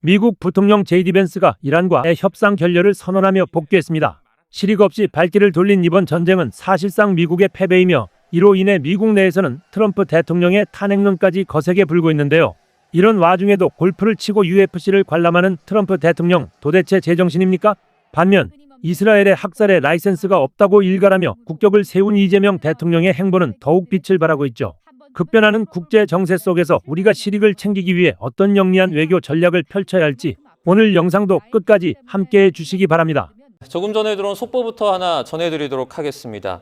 미국 부통령 제이디 벤스가 이란과의 협상 결렬을 선언하며 복귀했습니다. 실익 없이 발길을 돌린 이번 전쟁은 사실상 미국의 패배이며 이로 인해 미국 내에서는 트럼프 대통령의 탄핵론까지 거세게 불고 있는데요. 이런 와중에도 골프를 치고 UFC를 관람하는 트럼프 대통령 도대체 제정신입니까? 반면 이스라엘의 학살에 라이센스가 없다고 일갈하며 국격을 세운 이재명 대통령의 행보는 더욱 빛을 발하고 있죠. 급변하는 국제 정세 속에서 우리가 실익을 챙기기 위해 어떤 영리한 외교 전략을 펼쳐야 할지 오늘 영상도 끝까지 함께해 주시기 바랍니다. 조금 전에 들어온 속보부터 하나 전해드리도록 하겠습니다.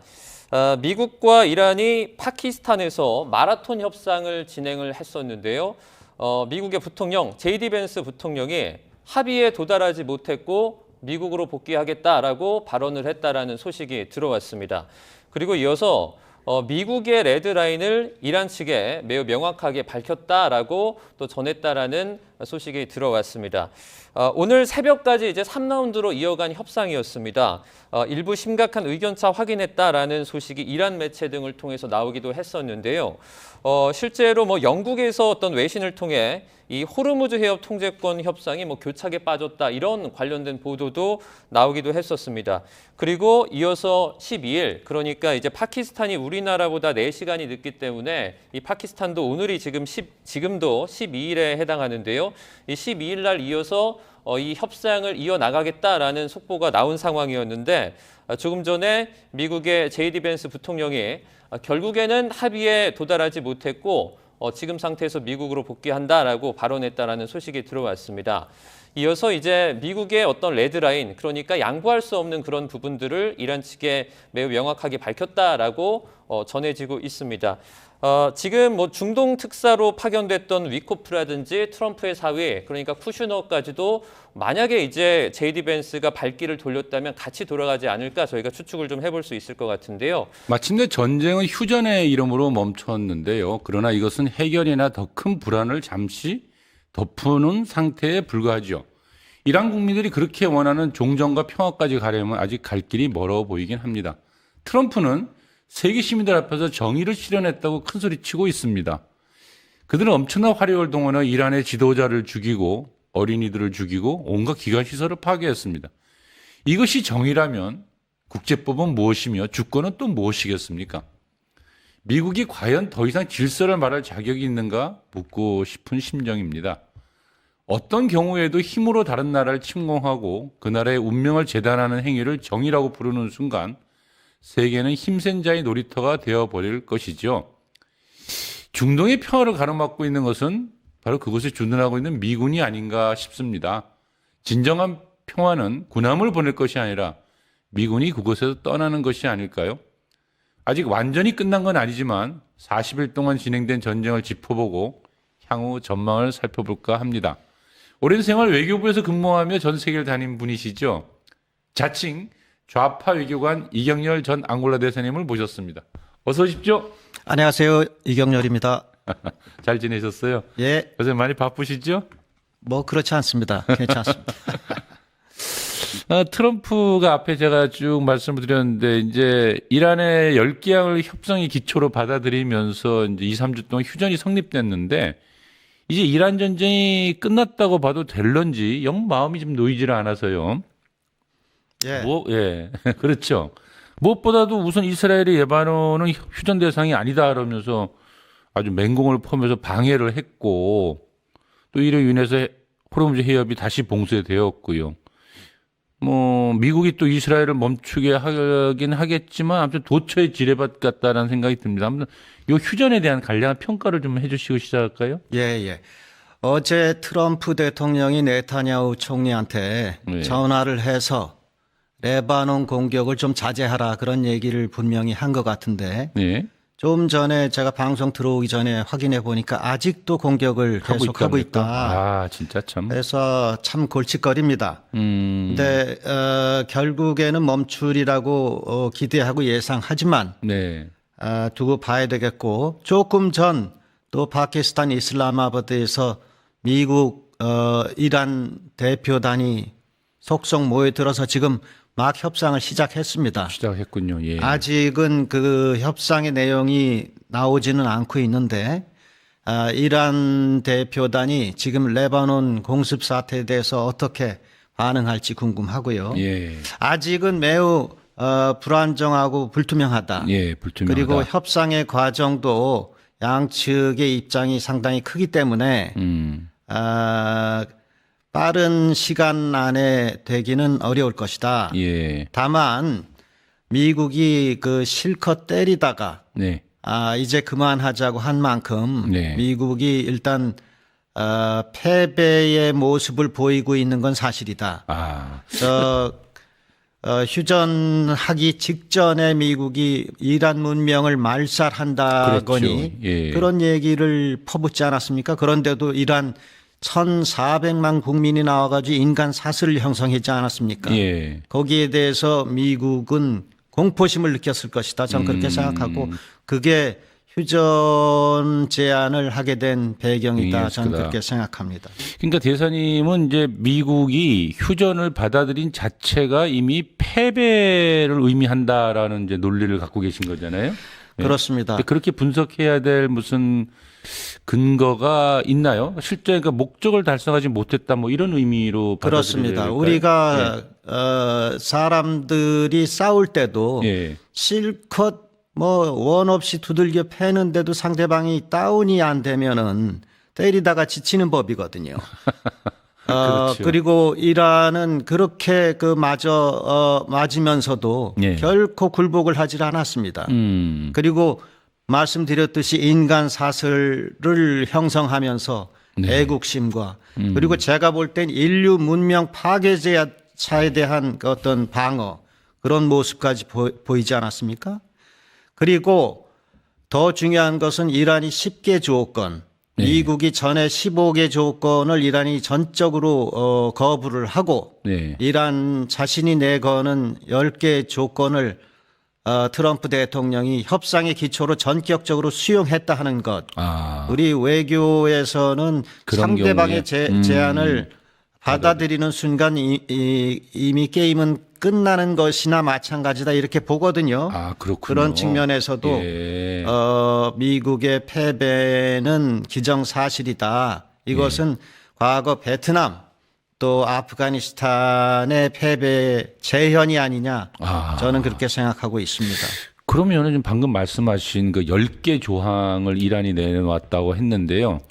미국과 이란이 파키스탄에서 마라톤 협상을 진행을 했었는데요. 미국의 부통령 제이디 벤스 부통령이 합의에 도달하지 못했고 미국으로 복귀하겠다라고 발언을 했다라는 소식이 들어왔습니다. 그리고 이어서 미국의 레드라인을 이란 측에 매우 명확하게 밝혔다라고 또 전했다라는 소식이 들어왔습니다. 오늘 새벽까지 이제 3라운드로 이어간 협상이었습니다. 일부 심각한 의견차 확인했다라는 소식이 이란 매체 등을 통해서 나오기도 했었는데요. 실제로 영국에서 어떤 외신을 통해 이 호르무즈 해협 통제권 협상이 교착에 빠졌다 이런 관련된 보도도 나오기도 했었습니다. 그리고 이어서 12일 그러니까 이제 파키스탄이 우리나라보다 4시간이 늦기 때문에 이 파키스탄도 오늘이 지금도 12일에 해당하는데요. 이 12일 날 이어서 이 협상을 이어나가겠다라는 속보가 나온 상황이었는데 조금 전에 미국의 제이디 벤스 부통령이 결국에는 합의에 도달하지 못했고 지금 상태에서 미국으로 복귀한다라고 발언했다라는 소식이 들어왔습니다. 이어서 이제 미국의 어떤 레드라인, 그러니까 양보할 수 없는 그런 부분들을 이란 측에 매우 명확하게 밝혔다라고 전해지고 있습니다. 지금 중동 특사로 파견됐던 위코프라든지 트럼프의 사위, 그러니까 쿠슈너까지도 만약에 이제 제이디 벤스가 발길을 돌렸다면 같이 돌아가지 않을까 저희가 추측을 좀 해볼 수 있을 것 같은데요. 마침내 전쟁은 휴전의 이름으로 멈췄는데요. 그러나 이것은 해결이나 더 큰 불안을 잠시 덮는 상태에 불과하죠. 이란 국민들이 그렇게 원하는 종전과 평화까지 가려면 아직 갈 길이 멀어 보이긴 합니다. 트럼프는 세계 시민들 앞에서 정의를 실현했다고 큰소리치고 있습니다. 그들은 엄청난 화력을 동원해 이란의 지도자를 죽이고 어린이들을 죽이고 온갖 기관시설을 파괴했습니다. 이것이 정의라면 국제법은 무엇이며 주권은 또 무엇이겠습니까? 미국이 과연 더 이상 질서를 말할 자격이 있는가 묻고 싶은 심정입니다. 어떤 경우에도 힘으로 다른 나라를 침공하고 그 나라의 운명을 재단하는 행위를 정의라고 부르는 순간 세계는 힘센 자의 놀이터가 되어버릴 것이죠. 중동의 평화를 가로막고 있는 것은 바로 그곳에 주둔하고 있는 미군이 아닌가 싶습니다. 진정한 평화는 군함을 보낼 것이 아니라 미군이 그곳에서 떠나는 것이 아닐까요? 아직 완전히 끝난 건 아니지만 40일 동안 진행된 전쟁을 짚어보고 향후 전망을 살펴볼까 합니다. 오랜 생활 외교부에서 근무하며 전 세계를 다닌 분이시죠. 자칭 좌파 외교관 이경렬 전 앙골라 대사님을 모셨습니다. 어서 오십시오. 안녕하세요. 이경렬입니다. 잘 지내셨어요? 예. 요새 많이 바쁘시죠? 그렇지 않습니다. 괜찮습니다. 트럼프가 앞에 제가 쭉 말씀을 드렸는데 이제 이란의 10개항을 협상의 기초로 받아들이면서 이제 2, 3주 동안 휴전이 성립됐는데 이제 이란 전쟁이 끝났다고 봐도 될런지 영 마음이 좀 놓이지를 않아서요. 예. 그렇죠. 무엇보다도 우선 이스라엘이 레바논은 휴전 대상이 아니다 그러면서 아주 맹공을 퍼면서 방해를 했고 또 이로 인해서 호르무즈 해협이 다시 봉쇄되었고요. 미국이 또 이스라엘을 멈추게 하긴 하겠지만 아무튼 도처에 지뢰밭 같다라는 생각이 듭니다. 아무튼 이 휴전에 대한 간략한 평가를 좀 해주시고 시작할까요? 예. 어제 트럼프 대통령이 네타냐후 총리한테 전화를 해서 레바논 공격을 좀 자제하라 그런 얘기를 분명히 한 것 같은데 좀 전에 제가 방송 들어오기 전에 확인해 보니까 아직도 공격을 계속하고 있다. 아, 진짜 참. 그래서 참 골칫거립니다. 근데 결국에는 멈추리라고 기대하고 예상하지만 두고 봐야 되겠고 조금 전 또 파키스탄 이슬라마바드에서 미국 이란 대표단이 속속 모여들어서 지금 막 협상을 시작했습니다. 시작했군요. 예. 아직은 그 협상의 내용이 나오지는 않고 있는데 이란 대표단이 지금 레바논 공습 사태에 대해서 어떻게 반응할지 궁금하고요. 예. 아직은 매우 불안정하고 불투명하다. 예, 불투명하다. 그리고 협상의 과정도 양측의 입장이 상당히 크기 때문에 빠른 시간 안에 되기는 어려울 것이다. 예. 다만 미국이 그 실컷 때리다가 네. 이제 그만하자고 한 만큼 네. 미국이 일단 패배의 모습을 보이고 있는 건 사실이다. 휴전하기 직전에 미국이 이란 문명을 말살한다거니 그렇죠. 예. 그런 얘기를 퍼붓지 않았습니까? 그런데도 이란 1,400만 국민이 나와가지고 인간 사슬을 형성했지 않았습니까? 예. 거기에 대해서 미국은 공포심을 느꼈을 것이다. 저는 그렇게 생각하고 그게 휴전 제안을 하게 된 배경이다. 저는 그렇게 생각합니다. 그러니까 대사님은 이제 미국이 휴전을 받아들인 자체가 이미 패배를 의미한다라는 이제 논리를 갖고 계신 거잖아요. 그렇습니다. 그렇게 분석해야 될 무슨 근거가 있나요? 실제 그러니까 목적을 달성하지 못했다 뭐 이런 의미로 그렇습니다. 받아들여야 될까요? 우리가 사람들이 싸울 때도 실컷 뭐 원 없이 두들겨 패는데도 상대방이 다운이 안 되면은 때리다가 지치는 법이거든요. 그렇죠. 그리고 이란은 그렇게 맞으면서도 결코 굴복을 하지 않았습니다. 그리고 말씀드렸듯이 인간 사슬을 형성하면서 애국심과 그리고 제가 볼 땐 인류 문명 파괴자에 대한 어떤 방어 그런 모습까지 보이지 않았습니까? 그리고 더 중요한 것은 이란이 10개 조건, 미국이 전에 15개 조건을 이란이 전적으로 거부를 하고 이란 자신이 내거는 10개 조건을 트럼프 대통령이 협상의 기초로 전격적으로 수용했다 하는 것. 우리 외교에서는 상대방의 제안을 받아들이는 순간 이미 게임은 끝나는 것이나 마찬가지다 이렇게 보거든요. 그렇군요. 그런 측면에서도 미국의 패배는 기정사실이다. 이것은 과거 베트남 또 아프가니스탄의 패배 재현이 아니냐 저는 그렇게 생각하고 있습니다. 그러면 지금 방금 말씀하신 그 10개 조항을 이란이 내놓았다고 했는데요.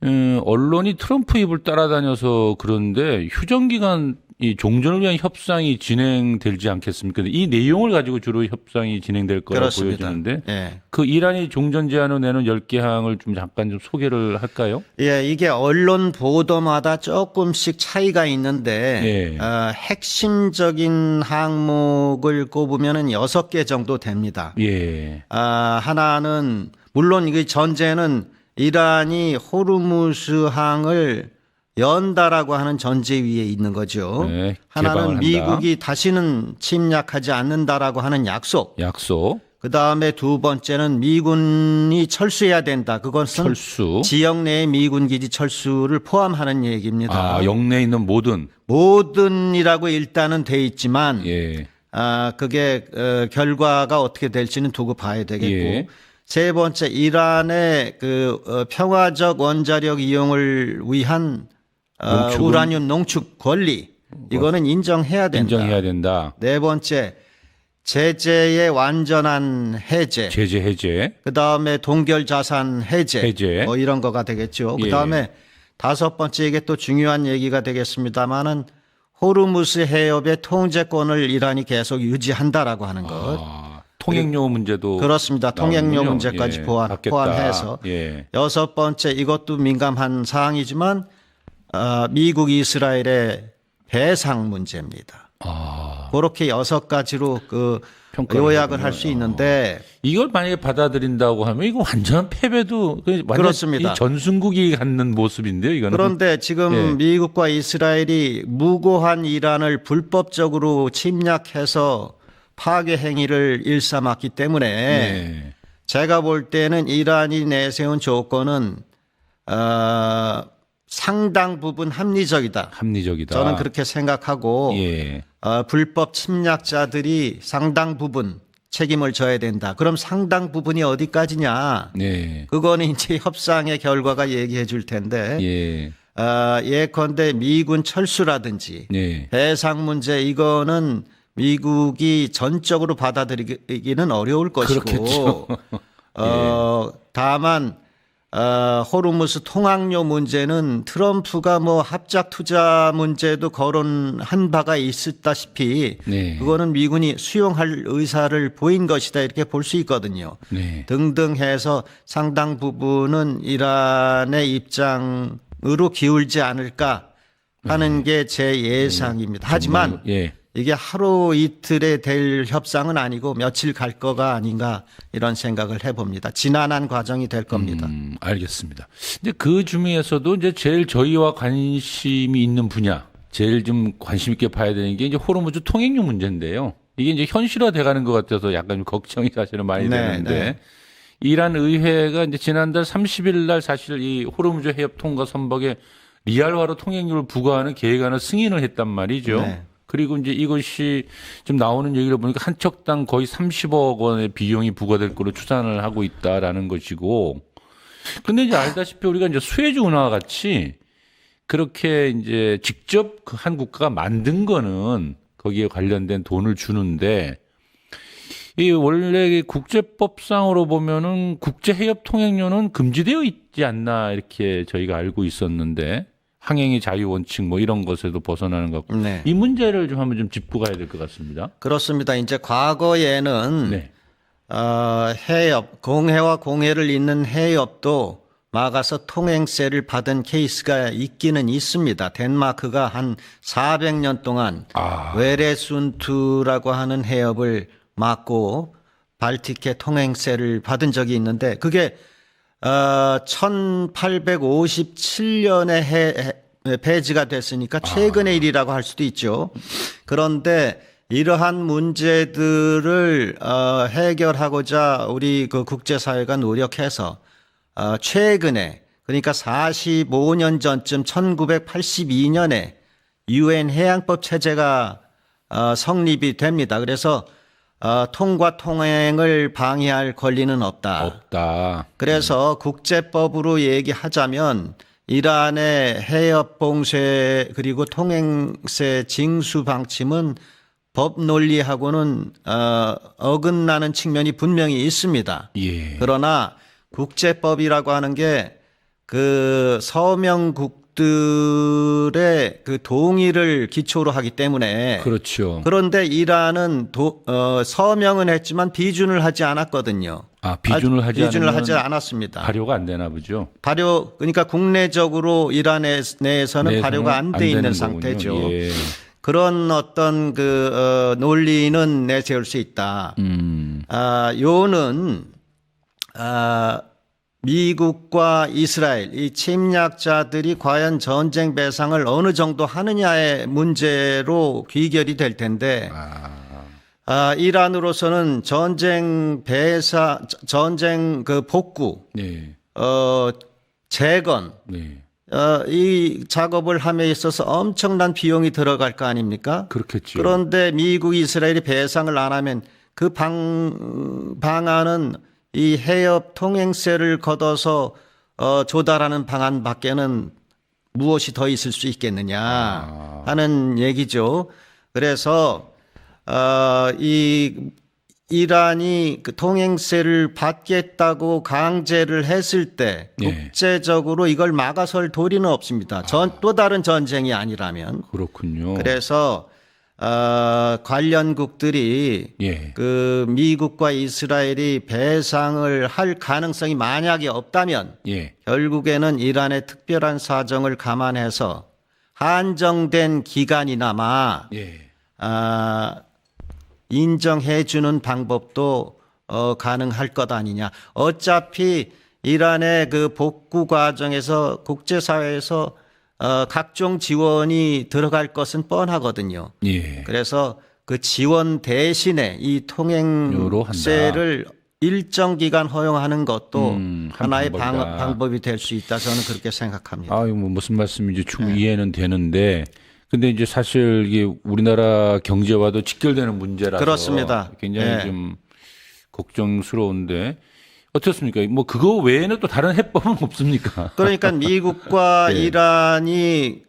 언론이 트럼프 입을 따라다녀서 그런데 휴전기간 이 종전을 위한 협상이 진행되지 않겠습니까? 이 내용을 가지고 주로 협상이 진행될 거라고 보여지는데 그 이란이 종전 제안을 내는 10개 항을 좀 잠깐 좀 소개를 할까요? 예, 이게 언론 보도마다 조금씩 차이가 있는데 핵심적인 항목을 꼽으면은 6개 정도 됩니다. 하나는 물론 이 전제는 이란이 호르무즈 항을 연다라고 하는 전제 위에 있는 거죠. 하나는 미국이 다시는 침략하지 않는다라고 하는 약속. 그다음에 두 번째는 미군이 철수해야 된다. 그것은 지역 내의 미군 기지 철수를 포함하는 얘기입니다. 영내에 있는 모든이라고 일단은 돼 있지만 그게 결과가 어떻게 될지는 두고 봐야 되겠고. 세 번째 이란의 그 평화적 원자력 이용을 위한 우라늄 농축 권리 이거는 인정해야 된다. 네 번째 제재의 완전한 해제. 그다음에 동결 자산 해제. 뭐 이런 거가 되겠죠. 그다음에 다섯 번째 이게 또 중요한 얘기가 되겠습니다만은 호르무즈 해협의 통제권을 이란이 계속 유지한다라고 하는 것. 통행료 문제도 그렇습니다. 통행료 문제까지 포함해서 여섯 번째 이것도 민감한 사항이지만 미국 이스라엘의 배상 문제입니다. 그렇게 6가지로 그 요약을 할 수 있는데 이걸 만약에 받아들인다고 하면 이거 완전한 패배도 그렇습니다. 전순국이 갖는 모습인데요. 이거는. 그런데 지금 미국과 이스라엘이 무고한 이란을 불법적으로 침략해서 파괴 행위를 일삼았기 때문에 제가 볼 때는 이란이 내세운 조건은 상당 부분 합리적이다. 저는 그렇게 생각하고 불법 침략자들이 상당 부분 책임을 져야 된다. 그럼 상당 부분이 어디까지냐? 네. 그거는 이제 협상의 결과가 얘기해 줄 텐데 예. 예컨대 미군 철수라든지 네. 배상 문제 이거는 미국이 전적으로 받아들이기는 어려울 것이고 그렇겠죠. 다만 호르무즈 통항로 문제는 트럼프가 뭐 합작 투자 문제도 거론한 바가 있었다시피 네. 그거는 미군이 수용할 의사를 보인 것이다 이렇게 볼 수 있거든요. 네. 등등 해서 상당 부분은 이란의 입장으로 기울지 않을까 하는 게 제 예상입니다. 하지만 예. 이게 하루 이틀에 될 협상은 아니고 며칠 갈 거가 아닌가 이런 생각을 해봅니다. 지난한 과정이 될 겁니다. 알겠습니다. 근데 그 중에서도 이제 제일 저희와 관심이 있는 분야, 제일 좀 관심 있게 봐야 되는 게 이제 호르무즈 통행료 문제인데요. 이게 이제 현실화돼 가는 것 같아서 약간 좀 걱정이 사실은 많이 되는데 이란 의회가 이제 지난달 30일 날 사실 이 호르무즈 해협 통과 선박에 리알화로 통행료를 부과하는 계획안을 승인을 했단 말이죠. 네. 그리고 이제 이것이 좀 나오는 얘기를 보니까 한 척당 거의 30억 원의 비용이 부과될 걸로 추산을 하고 있다라는 것이고. 근데 이제 알다시피 우리가 이제 수에즈 운하와 같이 그렇게 이제 직접 그 한 국가가 만든 거는 거기에 관련된 돈을 주는데 이 원래 국제법상으로 보면은 국제 해협 통행료는 금지되어 있지 않나 이렇게 저희가 알고 있었는데 항행의 자유 원칙 뭐 이런 것에도 벗어나는 것 같고 네. 이 문제를 좀 한번 좀 짚고 가야 될 것 같습니다. 그렇습니다. 이제 과거에는 네. 해협, 공해와 공해를 잇는 해협도 막아서 통행세를 받은 케이스가 있기는 있습니다. 덴마크가 한 400년 동안 외레순투라고 하는 해협을 막고 발틱해 통행세를 받은 적이 있는데 그게 1857년에 폐지가 됐으니까 최근의 일이라고 할 수도 있죠. 그런데 이러한 문제들을 해결하고자 우리 그 국제사회가 노력해서 최근에 그러니까 45년 전쯤 1982년에 UN 해양법 체제가 성립이 됩니다. 그래서 통과 통행을 방해할 권리는 없다. 그래서 국제법으로 얘기하자면 이란의 해협 봉쇄 그리고 통행세 징수 방침은 법 논리하고는 어긋나는 측면이 분명히 있습니다. 예. 그러나 국제법이라고 하는 게 그 서명국들의 그 동의를 기초로 하기 때문에 그렇죠. 그런데 이란은 서명은 했지만 비준을 하지 않았거든요. 비준을 하지 않았습니다. 발효가 안 되나 보죠. 그러니까 국내적으로 이란 내에서는 발효가 안 돼 있는 상태죠. 예. 그런 어떤 그 논리는 내세울 수 있다. 요는 미국과 이스라엘 이 침략자들이 과연 전쟁 배상을 어느 정도 하느냐의 문제로 귀결이 될 텐데 이란으로서는 전쟁 그 복구, 네. 재건 네. 이 작업을 함에 있어서 엄청난 비용이 들어갈 거 아닙니까? 그렇겠죠. 그런데 미국, 이스라엘이 배상을 안 하면 그 방안은 이 해협 통행세를 걷어서 조달하는 방안밖에는 무엇이 더 있을 수 있겠느냐 하는 얘기죠. 그래서 이 이란이 그 통행세를 받겠다고 강제를 했을 때 국제적으로 이걸 막아설 도리는 없습니다. 또 다른 전쟁이 아니라면. 그렇군요. 그래서 관련국들이 그 미국과 이스라엘이 배상을 할 가능성이 만약에 없다면 결국에는 이란의 특별한 사정을 감안해서 한정된 기간이나마 인정해 주는 방법도 가능할 것 아니냐. 어차피 이란의 그 복구 과정에서 국제사회에서 각종 지원이 들어갈 것은 뻔하거든요. 그래서 그 지원 대신에 이 통행세를 일정 기간 허용하는 것도 하나의 방법이 될 수 있다. 저는 그렇게 생각합니다. 무슨 말씀인지 충분히 이해는 되는데 근데 이제 사실 이게 우리나라 경제와도 직결되는 문제라서 그렇습니다. 굉장히 좀 걱정스러운데 어떻습니까? 뭐 그거 외에는 또 다른 해법은 없습니까? 그러니까 미국과 네.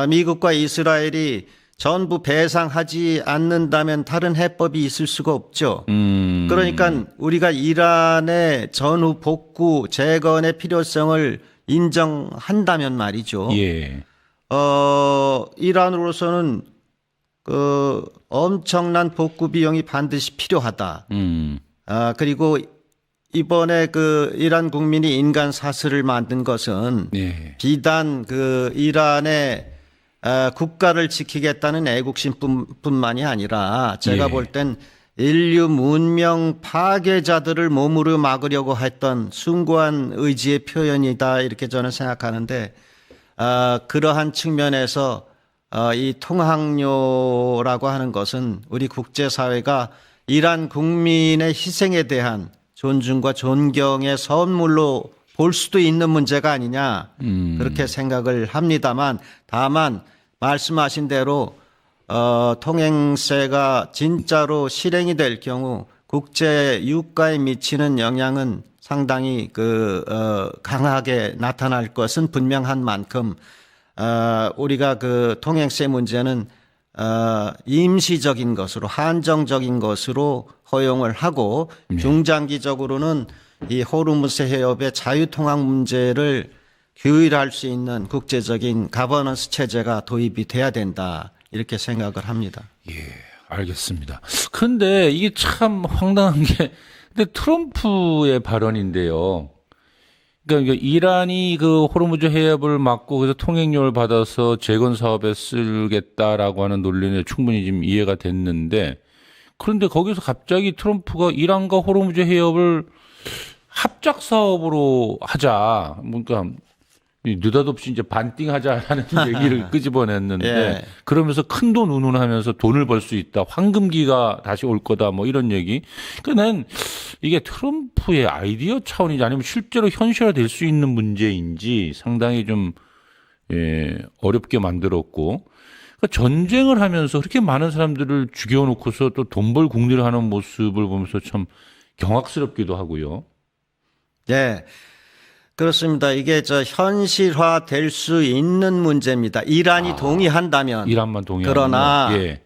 미국과 이스라엘이 전부 배상하지 않는다면 다른 해법이 있을 수가 없죠. 그러니까 우리가 이란의 전후 복구 재건의 필요성을 인정한다면 말이죠. 예. 이란으로서는 그 엄청난 복구 비용이 반드시 필요하다. 그리고 이번에 그 이란 국민이 인간 사슬을 만든 것은 예. 비단 그 이란의 국가를 지키겠다는 애국심뿐만이 아니라 제가 예. 볼 땐 인류 문명 파괴자들을 몸으로 막으려고 했던 숭고한 의지의 표현이다 이렇게 저는 생각하는데 그러한 측면에서 이 통항료라고 하는 것은 우리 국제사회가 이란 국민의 희생에 대한 존중과 존경의 선물로 볼 수도 있는 문제가 아니냐 그렇게 생각을 합니다만 다만 말씀하신 대로 통행세가 진짜로 실행이 될 경우 국제 유가에 미치는 영향은 상당히 강하게 나타날 것은 분명한 만큼 우리가 그 통행세 문제는 임시적인 것으로 한정적인 것으로 허용을 하고 중장기적으로는 이 호르무즈 해협의 자유통항 문제를 규율할 수 있는 국제적인 가버넌스 체제가 도입이 돼야 된다 이렇게 생각을 합니다. 예, 알겠습니다. 근데 이게 참 황당한 게 근데 트럼프의 발언인데요. 그러니까 이란이 그 호르무즈 해협을 막고 그래서 통행료를 받아서 재건 사업에 쓰겠다라고 하는 논리는 충분히 지금 이해가 됐는데 그런데 거기서 갑자기 트럼프가 이란과 호르무즈 해협을 합작 사업으로 하자. 뭔가 느닷없이 이제 반띵하자라는 얘기를 끄집어냈는데 예. 그러면서 큰돈 운운하면서 돈을 벌 수 있다. 황금기가 다시 올 거다. 뭐 이런 얘기. 그러니까 난 이게 트럼프의 아이디어 차원이지 아니면 실제로 현실화될 수 있는 문제인지 상당히 좀 어렵게 만들었고 그러니까 전쟁을 하면서 그렇게 많은 사람들을 죽여놓고서 또 돈 벌 궁리를 하는 모습을 보면서 참 경악스럽기도 하고요. 네. 그렇습니다. 이게 현실화 될 수 있는 문제입니다. 이란이 동의한다면. 이란만 동의하면 그러나 예.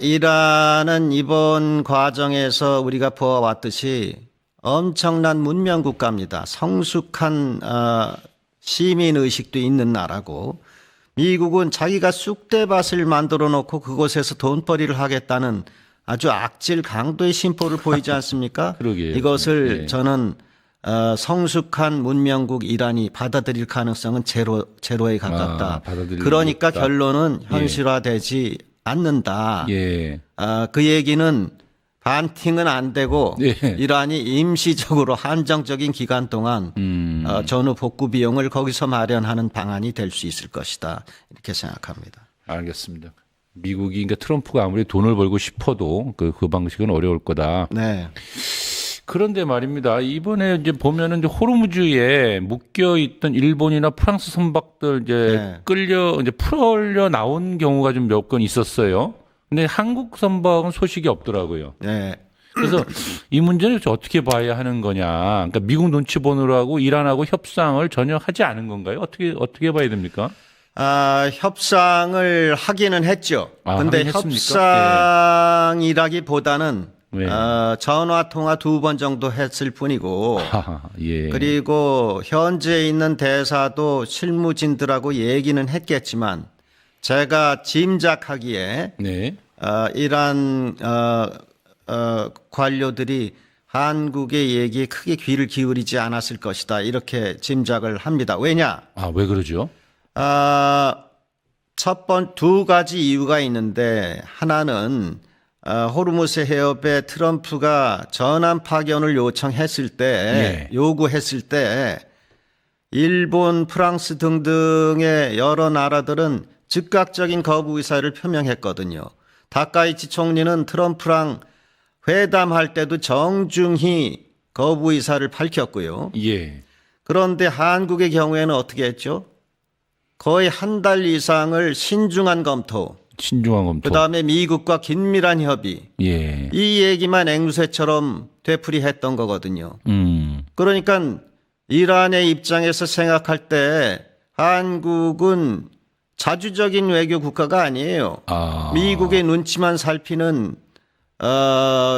이란은 이번 과정에서 우리가 보아왔듯이 엄청난 문명 국가입니다. 성숙한 시민 의식도 있는 나라고 미국은 자기가 쑥대밭을 만들어 놓고 그곳에서 돈벌이를 하겠다는 아주 악질 강도의 심보를 보이지 않습니까? 그러게요. 이것을 예. 저는 성숙한 문명국 이란이 받아들일 가능성은 제로에 가깝다. 받아들일 그러니까 수 없다. 결론은 현실화되지 않는다. 예. 그 얘기는 반팅은 안 되고 예. 이란이 임시적으로 한정적인 기간 동안 전후 복구 비용을 거기서 마련하는 방안이 될 수 있을 것이다. 이렇게 생각합니다. 알겠습니다. 미국이 그러니까 트럼프가 아무리 돈을 벌고 싶어도 그 방식은 어려울 거다. 네. 그런데 말입니다. 이번에 이제 보면은 이제 호르무즈에 묶여 있던 일본이나 프랑스 선박들 이제 네. 이제 풀려 나온 경우가 좀 몇 건 있었어요. 근데 한국 선박은 소식이 없더라고요. 네. 그래서 이 문제는 어떻게 봐야 하는 거냐. 그러니까 미국 눈치 보느라고 이란하고 협상을 전혀 하지 않은 건가요? 어떻게 봐야 됩니까? 협상을 하기는 했죠. 근데 하긴 했습니까? 협상이라기보다는 네. 전화 통화 2번 정도 했을 뿐이고 예. 그리고 현재 있는 대사도 실무진들하고 얘기는 했겠지만 제가 짐작하기에 네. 이란 관료들이 한국의 얘기에 크게 귀를 기울이지 않았을 것이다 이렇게 짐작을 합니다. 왜냐? 왜 그러죠? 두 가지 이유가 있는데 하나는 호르무즈 해협에 트럼프가 전함 파견을 요구했을 때 일본, 프랑스 등등의 여러 나라들은 즉각적인 거부 의사를 표명했거든요. 다카이치 총리는 트럼프랑 회담할 때도 정중히 거부 의사를 밝혔고요. 예. 그런데 한국의 경우에는 어떻게 했죠? 거의 한 달 이상을 신중한 검토, 신중한 검토. 그다음에 미국과 긴밀한 협의. 예. 이 얘기만 앵무새처럼 되풀이했던 거거든요. 그러니까 이란의 입장에서 생각할 때 한국은 자주적인 외교 국가가 아니에요. 미국의 눈치만 살피는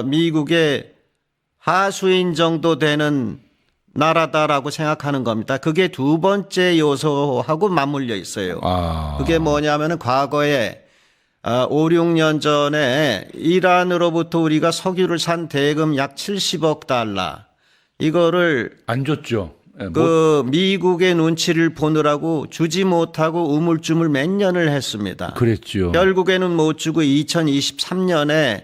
미국의 하수인 정도 되는 나라다라고 생각하는 겁니다. 그게 두 번째 요소하고 맞물려 있어요. 그게 뭐냐면은 과거에 5, 6년 전에 이란으로부터 우리가 석유를 산 대금 약 70억 달러 이거를 안 줬죠. 예, 그 미국의 눈치를 보느라고 주지 못하고 우물쭈물 몇 년을 했습니다. 그랬죠. 결국에는 못 주고 2023년에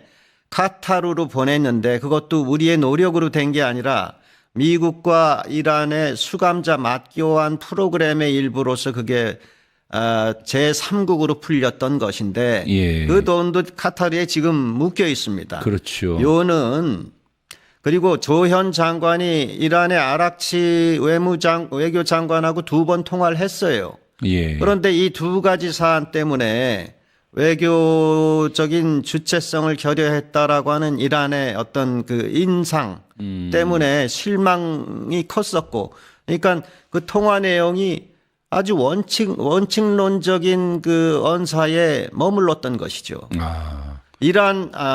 카타르로 보냈는데 그것도 우리의 노력으로 된 게 아니라 미국과 이란의 수감자 맞교환 프로그램의 일부로서 그게 제3국으로 풀렸던 것인데 예. 그 돈도 카타르에 지금 묶여 있습니다. 그렇죠. 요는 그리고 조현 장관이 이란의 아락치 외교장관하고 두 번 통화를 했어요. 예. 그런데 이 두 가지 사안 때문에 외교적인 주체성을 결여했다라고 하는 이란의 어떤 그 인상 때문에 실망이 컸었고, 그러니까 그 통화 내용이 아주 원칙론적인 그 언사에 머물렀던 것이죠.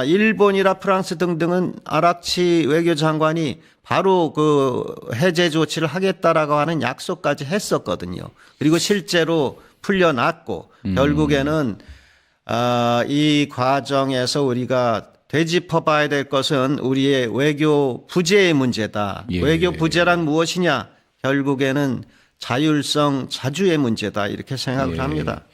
일본이라 프랑스 등등은 아락치 외교장관이 바로 그 해제 조치를 하겠다라고 하는 약속까지 했었거든요. 그리고 실제로 풀려났고 결국에는 이 과정에서 우리가 되짚어봐야 될 것은 우리의 외교 부재의 문제다. 예. 외교 부재란 무엇이냐? 결국에는 자율성, 자주의 문제다. 이렇게 생각을 예. 합니다.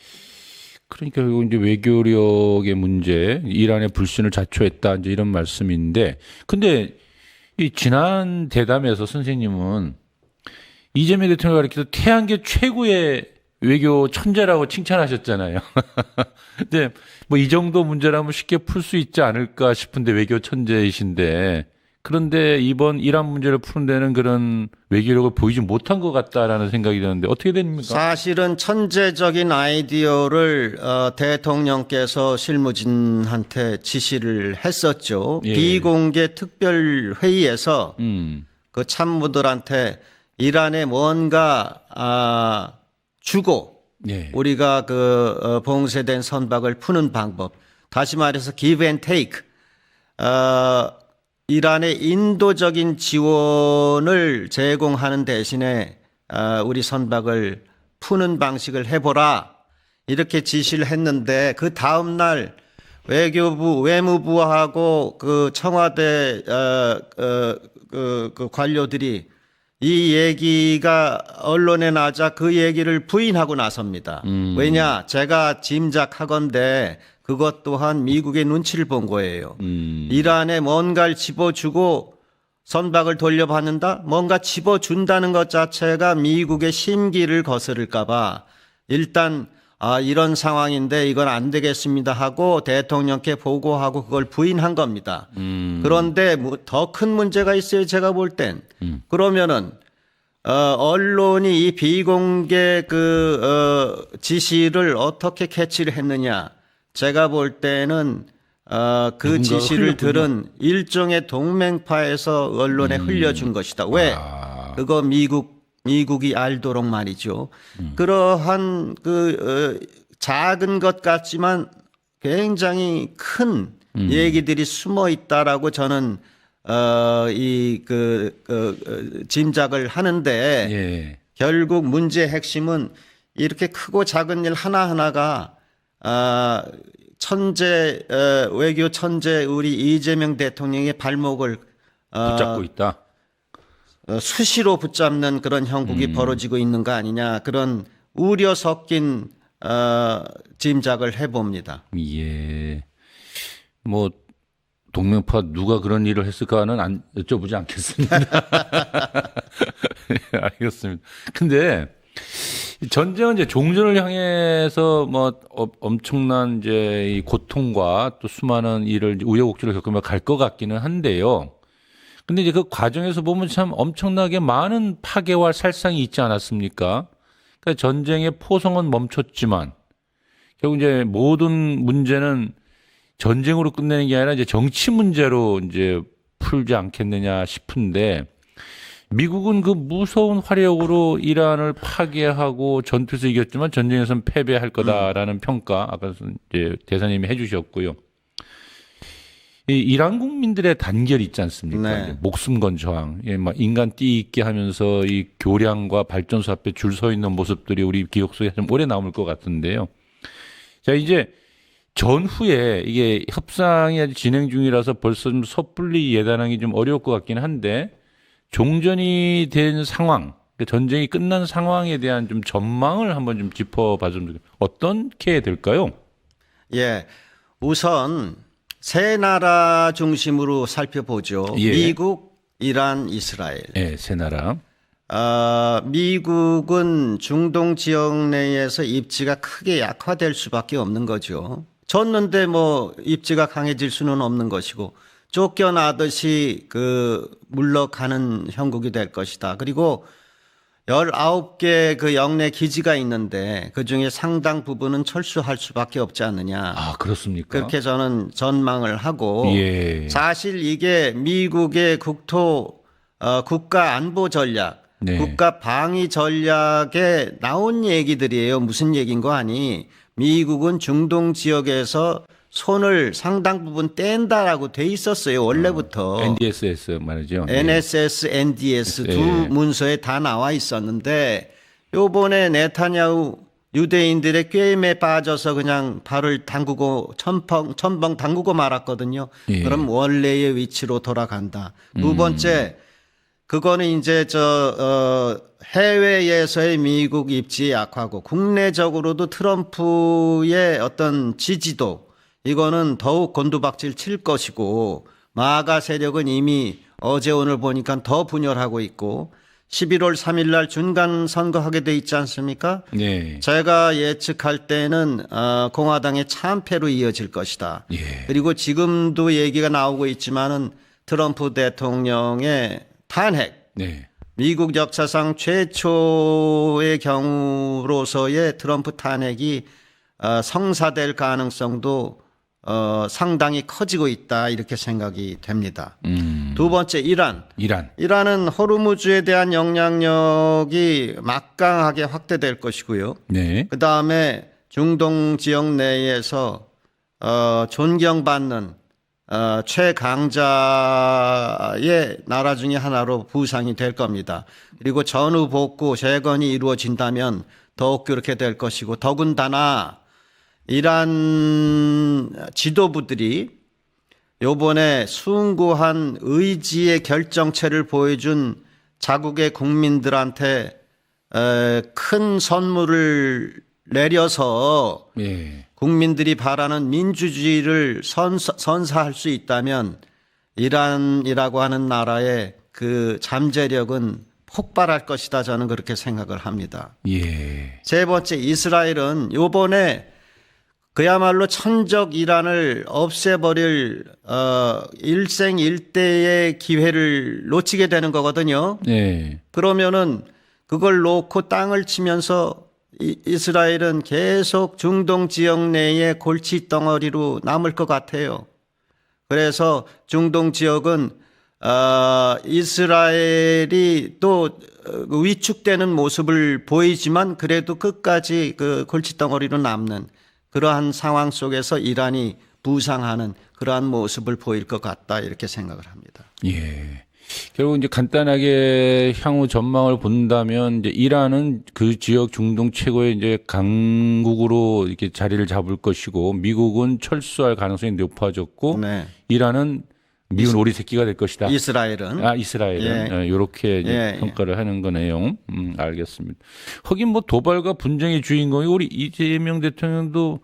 그러니까 결국 이제 외교력의 문제, 이란의 불신을 자초했다 이제 이런 말씀인데, 근데 이 지난 대담에서 선생님은 이재명 대통령이 가르쳐서 태양계 최고의 외교 천재라고 칭찬하셨잖아요. 근데 뭐 이 정도 문제라면 쉽게 풀 수 있지 않을까 싶은데 외교 천재이신데, 그런데 이번 이란 문제를 푸는 데는 그런 외교력을 보이지 못한 것 같다라는 생각이 드는데 어떻게 됩니까? 사실은 천재적인 아이디어를 대통령께서 실무진한테 지시를 했었죠. 예. 비공개 특별 회의에서 그 참모들한테 이란에 뭔가 주고 예. 우리가 그 봉쇄된 선박을 푸는 방법, 다시 말해서 give and take, 이란의 인도적인 지원을 제공하는 대신에 우리 선박을 푸는 방식을 해보라 이렇게 지시를 했는데, 그 다음 날 외교부, 외무부하고 그 청와대 그 관료들이 이 얘기가 언론에 나자 그 얘기를 부인하고 나섭니다. 왜냐? 제가 짐작하건대 그것 또한 미국의 눈치를 본 거예요. 이란에 뭔가를 집어주고 선박을 돌려받는다? 뭔가 집어준다는 것 자체가 미국의 심기를 거스를까 봐 일단 이런 상황인데 이건 안 되겠습니다 하고 대통령께 보고하고 그걸 부인한 겁니다. 그런데 더 큰 문제가 있어요. 제가 볼 땐. 그러면은 언론이 이 비공개 그 지시를 어떻게 캐치를 했느냐? 제가 볼 때는 그 지시를 들은 일종의 동맹파에서 언론에 흘려준 것이다. 왜? 그거 미국이 알도록 말이죠. 그러한 그 작은 것 같지만 굉장히 큰 얘기들이 숨어 있다라고 저는 짐작을 하는데, 예. 결국 문제의 핵심은 이렇게 크고 작은 일 하나하나가 외교 천재 우리 이재명 대통령의 발목을 붙잡고 있다. 수시로 붙잡는 그런 형국이 벌어지고 있는 거 아니냐, 그런 우려 섞인 짐작을 해봅니다. 예. 뭐 동맹파 누가 그런 일을 했을까는 여쭤보지 않겠습니다. 알겠습니다. 근데 전쟁은 이제 종전을 향해서 뭐 엄청난 이제 이 고통과 또 수많은 일을 우여곡절을 겪으며 갈 것 같기는 한데요. 근데 이제 그 과정에서 보면 참 엄청나게 많은 파괴와 살상이 있지 않았습니까? 그러니까 전쟁의 포성은 멈췄지만 결국 이제 모든 문제는 전쟁으로 끝내는 게 아니라 이제 정치 문제로 이제 풀지 않겠느냐 싶은데 미국은 그 무서운 화력으로 이란을 파괴하고 전투에서 이겼지만 전쟁에서는 패배할 거다라는 평가 아까 이제 대사님이 해주셨고요. 이 이란 국민들의 단결 있지 않습니까? 네. 이제 목숨 건 저항, 예, 막 인간 띠 있게 하면서 이 교량과 발전소 앞에 줄 서 있는 모습들이 우리 기억 속에 좀 오래 남을 것 같은데요. 자, 이제 전후에 이게 협상이 아직 진행 중이라서 벌써 좀 섣불리 예단하기 좀 어려울 것 같긴 한데 종전이 된 상황, 전쟁이 끝난 상황에 대한 좀 전망을 한번 좀 짚어봐 좀 어떻게 될까요? 예. 우선 세 나라 중심으로 살펴보죠. 예. 미국, 이란, 이스라엘. 예, 세 나라. 미국은 중동 지역 내에서 입지가 크게 약화될 수밖에 없는 거죠. 졌는데 뭐 입지가 강해질 수는 없는 것이고 쫓겨나듯이 물러가는 형국이 될 것이다. 그리고 19개 그 영내 기지가 있는데 그중에 상당 부분은 철수할 수밖에 없지 않느냐. 아, 그렇습니까? 그렇게 저는 전망을 하고 예. 사실 이게 미국의 국가 안보 전략, 네. 국가 방위 전략에 나온 얘기들이에요. 무슨 얘기인 거 아니? 미국은 중동 지역에서 손을 상당 부분 뗀다라고 돼 있었어요. 원래부터. NDSS 말이죠. NSS, NDS 예. 두 문서에 다 나와 있었는데 요번에 네타냐후 유대인들의 꾀임에 빠져서 그냥 발을 담그고 첨벙 담그고 말았거든요. 예. 그럼 원래의 위치로 돌아간다. 두 번째 그거는 이제 해외에서의 미국 입지 약화고 국내적으로도 트럼프의 어떤 지지도 이거는 더욱 곤두박질 칠 것이고 마가 세력은 이미 어제 오늘 보니까 더 분열하고 있고 11월 3일 날 중간 선거하게 돼 있지 않습니까? 네. 제가 예측할 때는 공화당의 참패로 이어질 것이다. 예. 그리고 지금도 얘기가 나오고 있지만은 트럼프 대통령의 탄핵, 네. 미국 역사상 최초의 경우로서의 트럼프 탄핵이 성사될 가능성도 상당히 커지고 있다 이렇게 생각이 됩니다. 두 번째 이란. 이란은 호르무즈에 대한 영향력이 막강하게 확대될 것이고요. 네. 그 다음에 중동 지역 내에서 존경받는 최강자의 나라 중에 하나로 부상이 될 겁니다. 그리고 전후 복구 재건이 이루어진다면 더욱 그렇게 될 것이고 더군다나 이란 지도부들이 요번에 숭고한 의지의 결정체를 보여준 자국의 국민들한테 큰 선물을 내려서 예. 국민들이 바라는 민주주의를 선사할 수 있다면 이란이라고 하는 나라의 그 잠재력은 폭발할 것이다. 저는 그렇게 생각을 합니다. 예. 세 번째 이스라엘은 요번에 그야말로 천적 이란을 없애버릴 일생일대의 기회를 놓치게 되는 거거든요. 네. 그러면은 그걸 놓고 땅을 치면서 이스라엘은 계속 중동 지역 내의 골칫덩어리로 남을 것 같아요. 그래서 중동 지역은 이스라엘이 또 위축되는 모습을 보이지만 그래도 끝까지 그 골칫덩어리로 남는 그러한 상황 속에서 이란이 부상하는 그러한 모습을 보일 것 같다 이렇게 생각을 합니다. 예. 결국 이제 간단하게 향후 전망을 본다면 이제 이란은 그 지역 중동 최고의 이제 강국으로 이렇게 자리를 잡을 것이고 미국은 철수할 가능성이 높아졌고 네. 이란은 미운 오리 새끼가 될 것이다. 이스라엘은 이스라엘은 이렇게 평가를 하는 거네요. 알겠습니다. 하긴 뭐 도발과 분쟁의 주인공이 우리 이재명 대통령도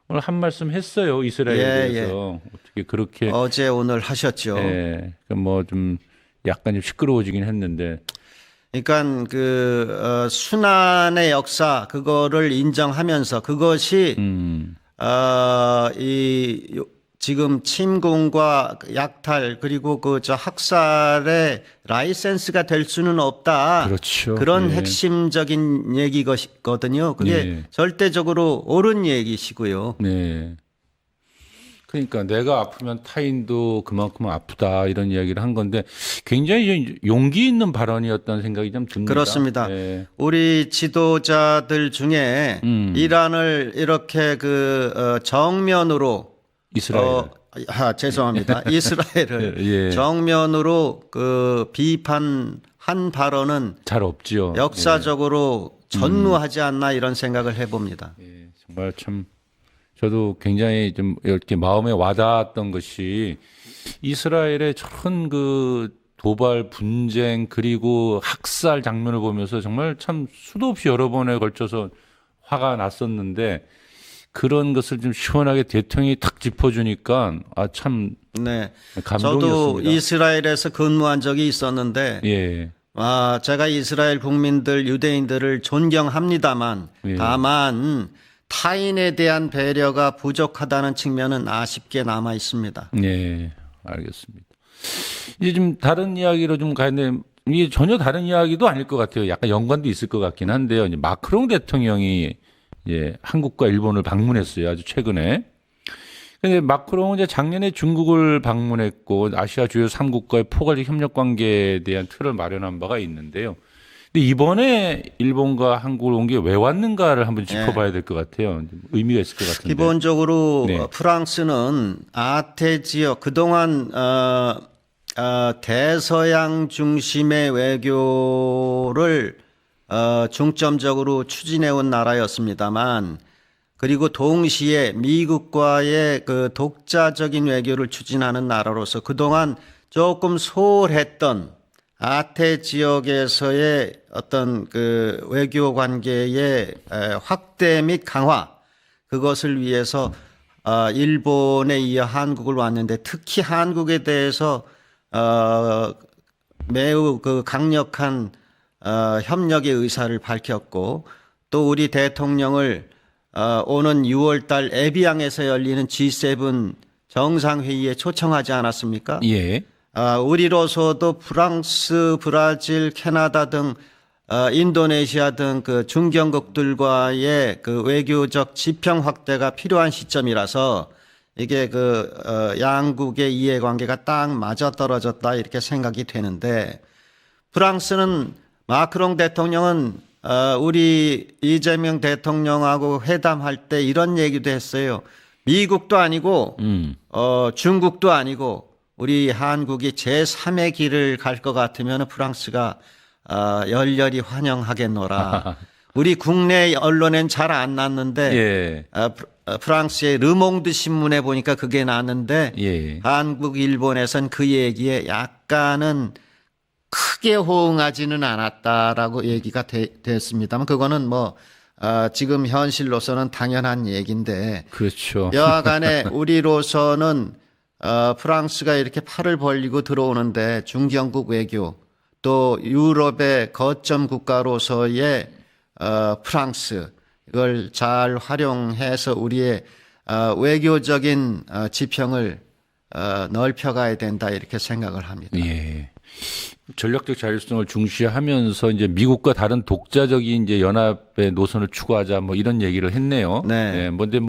오늘 한 말씀 했어요. 이스라엘에 대해서 어떻게 그렇게 어제 오늘 하셨죠. 예. 뭐 좀 약간 좀 시끄러워지긴 했는데. 그러니까 그 순환의 역사 그거를 인정하면서 그것이 이 지금 침공과 약탈 그리고 그 저 학살의 라이센스가 될 수는 없다. 그렇죠. 그런 예. 핵심적인 얘기거든요. 그게 예. 절대적으로 옳은 얘기시고요. 네. 그러니까 내가 아프면 타인도 그만큼 아프다 이런 이야기를 한 건데 굉장히 용기 있는 발언이었다는 생각이 좀 듭니다. 그렇습니다. 네. 우리 지도자들 중에 이란을 이렇게 정면으로 이스라엘. 죄송합니다. 이스라엘을 예. 정면으로 비판한 발언은 잘 없지요. 역사적으로 전무하지 않나 이런 생각을 해봅니다. 예, 정말 참 저도 굉장히 좀 이렇게 마음에 와닿았던 것이 이스라엘의 저런 그 도발 분쟁 그리고 학살 장면을 보면서 정말 참 수도 없이 여러 번에 걸쳐서 화가 났었는데 그런 것을 좀 시원하게 대통령이 탁 짚어주니까 참 네, 감동이었습니다. 저도 이스라엘에서 근무한 적이 있었는데 예. 제가 이스라엘 국민들 유대인들을 존경합니다만 예. 다만 타인에 대한 배려가 부족하다는 측면은 아쉽게 남아 있습니다. 네, 알겠습니다. 이제 좀 다른 이야기로 좀 가는데 이게 전혀 다른 이야기도 아닐 것 같아요. 약간 연관도 있을 것 같긴 한데요. 이제 마크롱 대통령이 이제 한국과 일본을 방문했어요. 아주 최근에. 근데 마크롱은 이제 작년에 중국을 방문했고 아시아 주요 3국과의 포괄적 협력 관계에 대한 틀을 마련한 바가 있는데요. 근데 이번에 일본과 한국을 온 게 왜 왔는가를 한번 짚어봐야 될 것 같아요. 의미가 있을 것 같은데. 기본적으로 네. 프랑스는 아태 지역 그동안 대서양 중심의 외교를 중점적으로 추진해온 나라였습니다만 그리고 동시에 미국과의 그 독자적인 외교를 추진하는 나라로서 그동안 조금 소홀했던 아태 지역에서의 어떤 그 외교 관계의 확대 및 강화 그것을 위해서 일본에 이어 한국을 왔는데 특히 한국에 대해서 매우 그 강력한 협력의 의사를 밝혔고 또 우리 대통령을 오는 6월 달 에비앙에서 열리는 G7 정상회의에 초청하지 않았습니까? 예. 우리로서도 프랑스, 브라질, 캐나다 등 인도네시아 등 그 중견국들과의 그 외교적 지평 확대가 필요한 시점이라서 이게 양국의 이해관계가 딱 맞아떨어졌다 이렇게 생각이 되는데 프랑스는 마크롱 대통령은 우리 이재명 대통령하고 회담할 때 이런 얘기도 했어요. 미국도 아니고 중국도 아니고 우리 한국이 제3의 길을 갈 것 같으면 프랑스가 열렬히 환영하겠노라. 우리 국내 언론엔 잘 안 났는데 예. 프랑스의 르몽드 신문에 보니까 그게 났는데 예. 한국, 일본에선 그 얘기에 약간은 크게 호응하지는 않았다라고 얘기가 됐습니다만 그거는 지금 현실로서는 당연한 얘기인데 그렇죠. 여하간에 우리로서는 프랑스가 이렇게 팔을 벌리고 들어오는데 중견국 외교 또 유럽의 거점 국가로서의 프랑스 이걸 잘 활용해서 우리의 외교적인 지평을 넓혀가야 된다 이렇게 생각을 합니다. 예. 전략적 자율성을 중시하면서 이제 미국과 다른 독자적인 이제 연합의 노선을 추구하자 뭐 이런 얘기를 했네요. 네. 예. 뭔데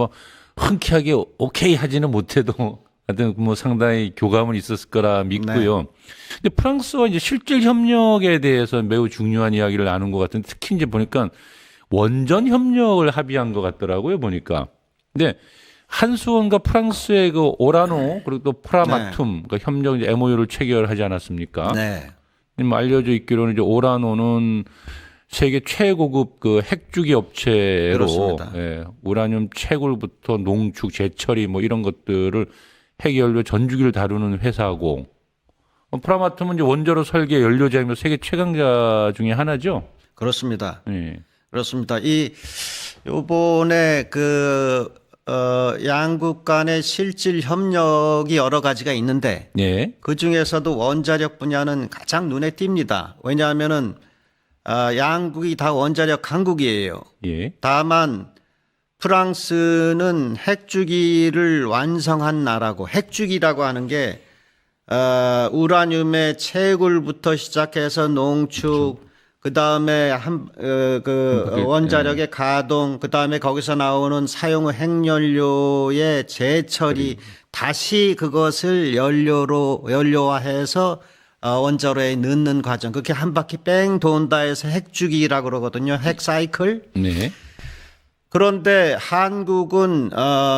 흔쾌하게 오케이 하지는 못해도 하여튼 상당히 교감은 있었을 거라 믿고요. 근데 프랑스와 이제 실질 협력에 대해서 매우 중요한 이야기를 나눈 것 같은데 특히 이제 보니까 원전 협력을 합의한 것 같더라고요, 보니까. 근데 한수원과 프랑스의 그 오라노 그리고 또 프라마툼 그 협력 이제 MOU를 체결하지 않았습니까? 네. 알려져 있기로는 이제 오라노는 세계 최고급 그 핵주기 업체로 예, 우라늄 채굴부터 농축, 재처리 뭐 이런 것들을 핵연료 전주기를 다루는 회사고 프라마툼은 이제 원자로 설계 연료제이며 세계 최강자 중에 하나죠. 그렇습니다. 예. 그렇습니다. 요번에 양국 간의 실질 협력이 여러 가지가 있는데 예. 그 중에서도 원자력 분야는 가장 눈에 띕니다. 왜냐하면은 양국이 다 원자력 강국이에요. 예. 다만 프랑스는 핵주기를 완성한 나라고, 핵주기라고 하는 게 우라늄의 채굴부터 시작해서 농축, 그 다음에 원자력의 가동, 그 다음에 거기서 나오는 사용 후 핵연료의 재처리, 다시 그것을 연료화해서 원자로에 넣는 과정. 그렇게 한 바퀴 뺑 돈다 해서 핵주기라고 그러거든요. 핵사이클. 네. 그런데 한국은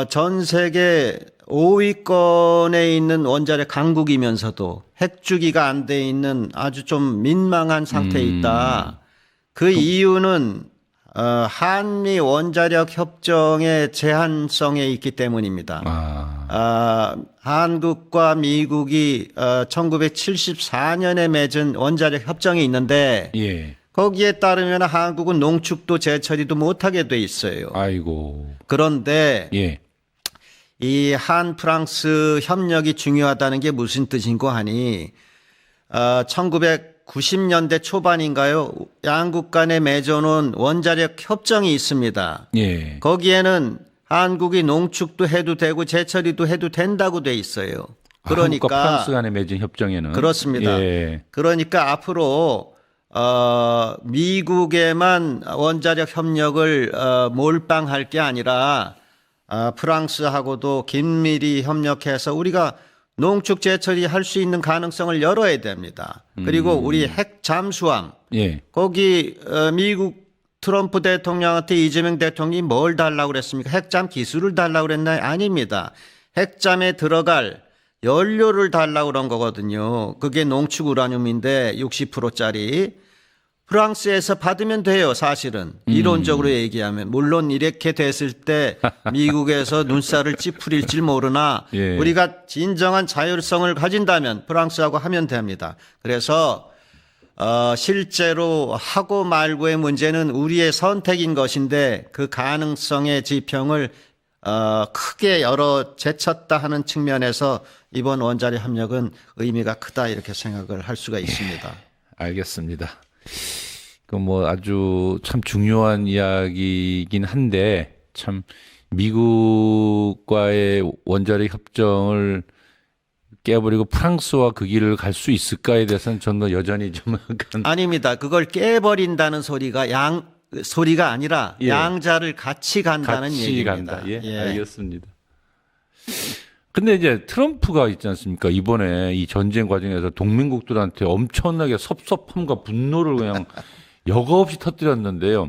전 세계 5위권에 있는 원자력 강국이면서도 핵주기가 안 돼 있는 아주 좀 민망한 상태에 있다. 그 이유는 한미 원자력 협정의 제한성에 있기 때문입니다. 한국과 미국이 1974년에 맺은 원자력 협정이 있는데 예. 거기에 따르면 한국은 농축도 재처리도 못하게 돼 있어요. 아이고. 그런데 예. 이 한 프랑스 협력이 중요하다는 게 무슨 뜻인고 하니 1990년대 초반인가요? 양국 간에 맺어놓은 원자력 협정이 있습니다. 예. 거기에는 한국이 농축도 해도 되고 재처리도 해도 된다고 돼 있어요. 한국과 그러니까 프랑스 간에 맺은 협정에는 그렇습니다. 예. 그러니까 앞으로 미국에만 원자력 협력을 몰빵할 게 아니라 프랑스하고도 긴밀히 협력해서 우리가 농축 재처리 할 수 있는 가능성을 열어야 됩니다. 그리고 우리 핵 잠수함 예. 거기 미국 트럼프 대통령한테 이재명 대통령이 뭘 달라고 그랬습니까? 핵잠 기술을 달라고 그랬나요? 아닙니다. 핵잠에 들어갈 연료를 달라고 그런 거거든요. 그게 농축 우라늄인데 60%짜리. 프랑스에서 받으면 돼요, 사실은. 이론적으로 얘기하면. 물론 이렇게 됐을 때 미국에서 눈살을 찌푸릴지 모르나 예. 우리가 진정한 자율성을 가진다면 프랑스하고 하면 됩니다. 그래서 실제로 하고 말고의 문제는 우리의 선택인 것인데 그 가능성의 지평을 크게 열어 제쳤다 하는 측면에서 이번 원자력 협력은 의미가 크다 이렇게 생각을 할 수가 있습니다. 알겠습니다. 그 뭐 아주 참 중요한 이야기이긴 한데 참 미국과의 원자력 협정을 깨버리고 프랑스와 그 길을 갈 수 있을까에 대해서는 저는 여전히 좀 약간 아닙니다. 그걸 깨버린다는 소리가 소리가 아니라 예. 양자를 같이 간다는 같이 얘기입니다. 간다. 예, 알겠습니다. 근데 이제 트럼프가 있지 않습니까? 이번에 이 전쟁 과정에서 동맹국들한테 엄청나게 섭섭함과 분노를 그냥 여과 없이 터뜨렸는데요.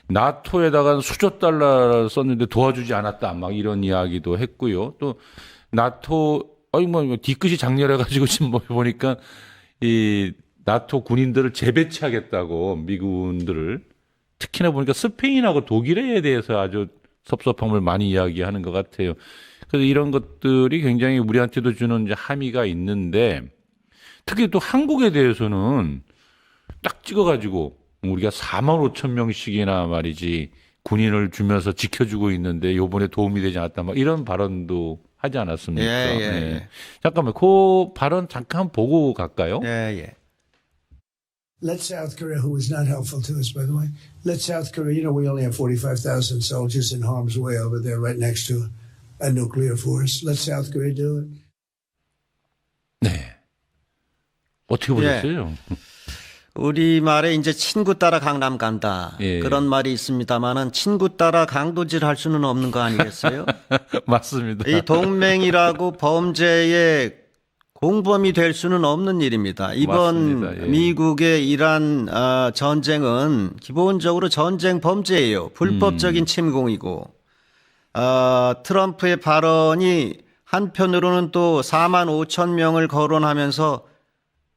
나토에다가 수조 달러를 썼는데 도와주지 않았다. 막 이런 이야기도 했고요. 또 나토 뒤끝이 장렬해가지고 지금 뭐 보니까 이 나토 군인들을 재배치하겠다고 미군들을 특히나 보니까 스페인하고 독일에 대해서 아주 섭섭함을 많이 이야기하는 것 같아요. 그래서 이런 것들이 굉장히 우리한테도 주는 이제 함의가 있는데 특히 또 한국에 대해서는 딱 찍어가지고 우리가 4만 5천 명씩이나 말이지 군인을 주면서 지켜주고 있는데 요번에 도움이 되지 않았다 막 이런 발언도 하지 않았습니까? 네. 잠깐만 그 발언 잠깐 보고 갈까요? 예. Let South Korea, who was not helpful to us, by the way, let South Korea, we only have 45,000 soldiers in harm's way over there right next to a nuclear force. Let South Korea do it. 네. 어떻게 보셨어요? 우리말에 이제 친구 따라 강남 간다. 예. 그런 말이 있습니다만은 친구 따라 강도질 할 수는 없는 거 아니겠어요? 맞습니다. 이 동맹이라고 범죄의 공범이 될 수는 없는 일입니다. 이번 맞습니다. 예. 미국의 이란 전쟁은 기본적으로 전쟁 범죄예요. 불법적인 침공이고 트럼프의 발언이 한편으로는 또 4만 5천 명을 거론하면서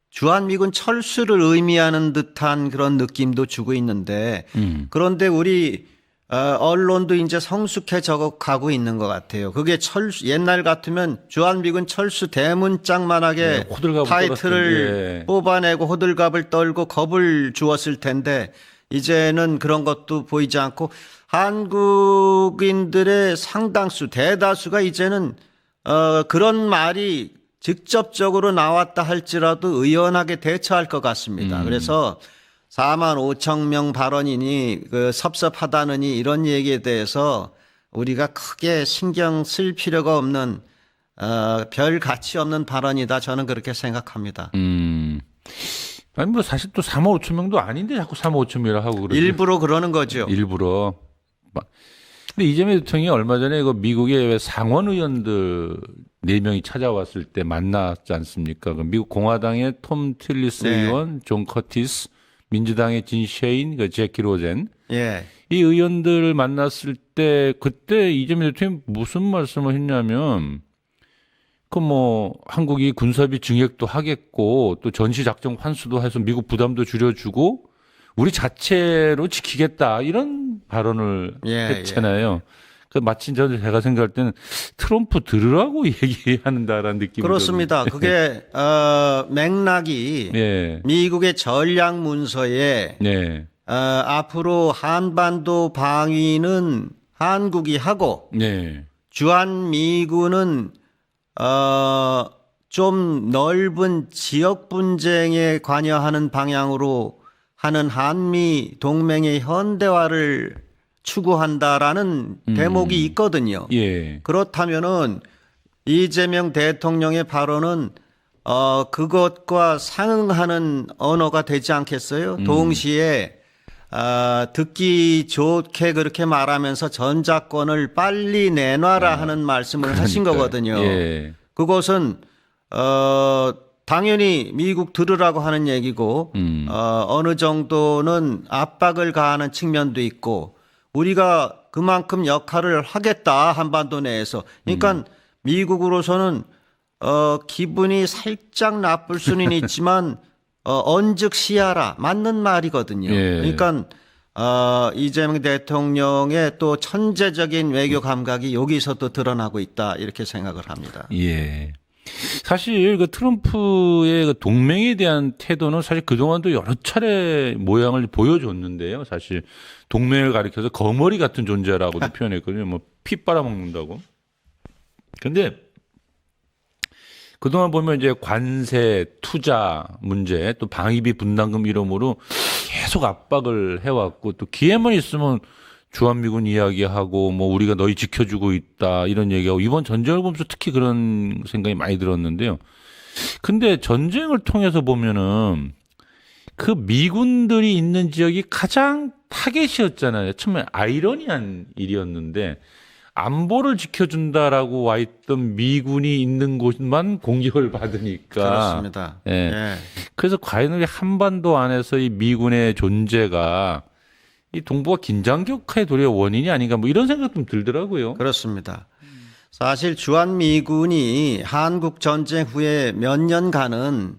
주한미군 철수를 의미하는 듯한 그런 느낌도 주고 있는데 그런데 우리 언론도 이제 성숙해져 가고 있는 것 같아요. 그게 옛날 같으면 주한미군 철수 대문짝만하게 호들갑을 타이틀을 뽑아내고 호들갑을 떨고 겁을 주었을 텐데 이제는 그런 것도 보이지 않고 한국인들의 상당수 대다수가 이제는 그런 말이 직접적으로 나왔다 할지라도 의연하게 대처할 것 같습니다. 그래서 4만 5천 명 발언이니 섭섭하다느니 이런 얘기에 대해서 우리가 크게 신경 쓸 필요가 없는 별 가치 없는 발언이다. 저는 그렇게 생각합니다. 아니 뭐 사실 또 3억 5천 명도 아닌데 자꾸 3억 5천 명이라 하고 그러죠. 일부러 그러는 거죠. 일부러. 근데 이재명 대통령이 얼마 전에 그 미국의 상원 의원들 4명이 찾아왔을 때 만났지 않습니까? 그 미국 공화당의 톰 틸리스 네. 의원, 존 커티스, 민주당의 진 셰인, 그 제키 로젠. 예. 이 의원들을 만났을 때 그때 이재명 대통령이 무슨 말씀을 했냐면 그 뭐 한국이 군사비 증액도 하겠고 또 전시 작전 환수도 해서 미국 부담도 줄여주고 우리 자체로 지키겠다 이런 발언을 했잖아요. 그 마침 제가 생각할 때는 트럼프 들으라고 얘기한다라는 느낌이 그렇습니다. 들었는데. 그게 맥락이 네. 미국의 전략 문서에 네. 앞으로 한반도 방위는 한국이 하고 네. 주한 미군은 좀 넓은 지역 분쟁에 관여하는 방향으로 하는 한미 동맹의 현대화를 추구한다라는 대목이 있거든요. 예. 그렇다면은 이재명 대통령의 발언은 그것과 상응하는 언어가 되지 않겠어요? 동시에 듣기 좋게 그렇게 말하면서 전작권을 빨리 내놔라 하는 말씀을 하신 거거든요. 예. 그것은 당연히 미국 들으라고 하는 얘기고 어느 정도는 압박을 가하는 측면도 있고 우리가 그만큼 역할을 하겠다 한반도 내에서. 그러니까 미국으로서는 기분이 살짝 나쁠 수는 있지만 언즉시하라 맞는 말이거든요. 예. 그러니까 이재명 대통령의 또 천재적인 외교 감각이 여기서 또 드러나고 있다 이렇게 생각을 합니다. 예. 사실 그 트럼프의 그 동맹에 대한 태도는 사실 그동안도 여러 차례 모양을 보여줬는데요. 사실 동맹을 가리켜서 거머리 같은 존재라고도 표현했거든요. 뭐 피 빨아먹는다고. 근데 그동안 보면 이제 관세, 투자 문제, 또 방위비 분담금 이름으로 계속 압박을 해왔고 또 기회만 있으면 주한미군 이야기하고 뭐 우리가 너희 지켜주고 있다 이런 얘기하고 이번 전쟁을 보면서 특히 그런 생각이 많이 들었는데요. 근데 전쟁을 통해서 보면은 그 미군들이 있는 지역이 가장 타겟이었잖아요. 처음에 아이러니한 일이었는데 안보를 지켜준다라고 와 있던 미군이 있는 곳만 공격을 받으니까. 그렇습니다. 예. 예. 그래서 과연 우리 한반도 안에서 이 미군의 존재가 이 동북아 긴장 격화의 도리의 원인이 아닌가 뭐 이런 생각 좀 들더라고요. 그렇습니다. 사실 주한미군이 한국 전쟁 후에 몇 년간은